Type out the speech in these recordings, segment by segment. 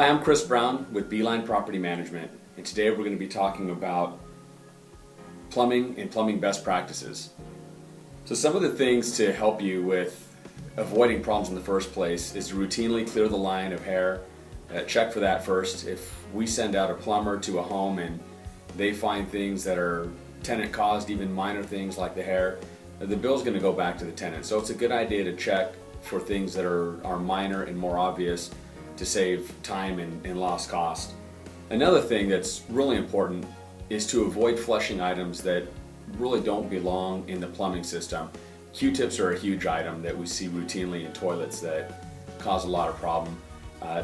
Hi, I'm Chris Brown with Beeline Property Management, and today we're going to be talking about plumbing and plumbing best practices. So some of the things to help you with avoiding problems in the first place is to routinely clear the line of hair. Check for that first. If we send out a plumber to a home and they find things that are tenant-caused, even minor things like the hair, the bill's going to go back to the tenant. So it's a good idea to check for things that are minor and more obvious to save time and lost cost. Another thing that's really important is to avoid flushing items that really don't belong in the plumbing system. Q-tips are a huge item that we see routinely in toilets that cause a lot of problem. Other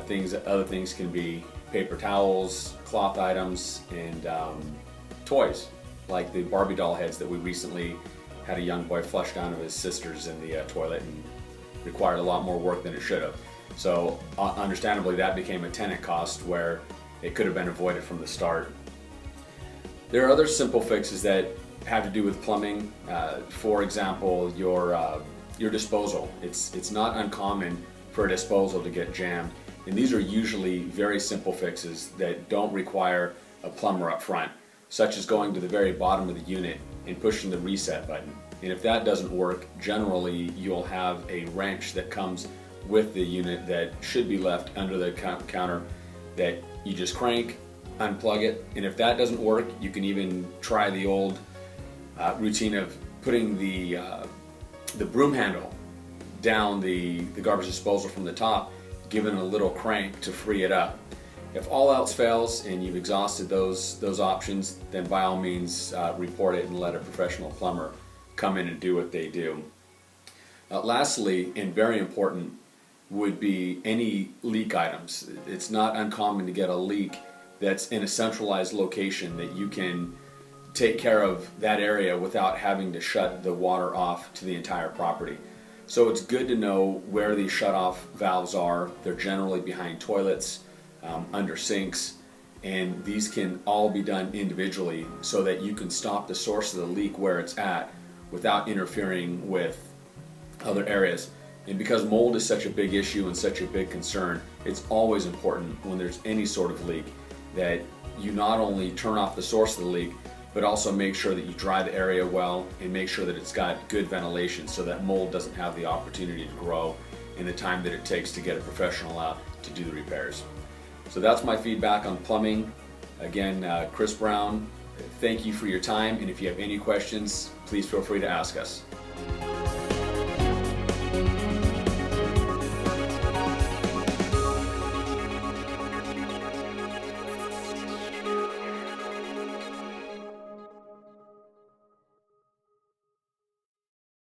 things can be paper towels, cloth items, and toys, like the Barbie doll heads that we recently had a young boy flush down of his sister's in the toilet and required a lot more work than it should have. So understandably that became a tenant cost where it could have been avoided from the start. There are other simple fixes that have to do with plumbing. For example, your disposal. It's not uncommon for a disposal to get jammed, and these are usually very simple fixes that don't require a plumber up front, such as going to the very bottom of the unit and pushing the reset button. And if that doesn't work, generally you'll have a wrench that comes with the unit that should be left under the counter that you just crank, unplug it, and if that doesn't work, you can even try the old routine of putting the broom handle down the garbage disposal from the top, giving a little crank to free it up. If all else fails and you've exhausted those options, then by all means report it and let a professional plumber come in and do what they do. Lastly, and very important, would be any leak items. It's not uncommon to get a leak that's in a centralized location that you can take care of that area without having to shut the water off to the entire property. So it's good to know where these shut-off valves are. They're generally behind toilets, under sinks, and these can all be done individually so that you can stop the source of the leak where it's at without interfering with other areas. And because mold is such a big issue and such a big concern, it's always important when there's any sort of leak that you not only turn off the source of the leak, but also make sure that you dry the area well and make sure that it's got good ventilation so that mold doesn't have the opportunity to grow in the time that it takes to get a professional out to do the repairs. So that's my feedback on plumbing. Again, Chris Brown, thank you for your time, and if you have any questions, please feel free to ask us.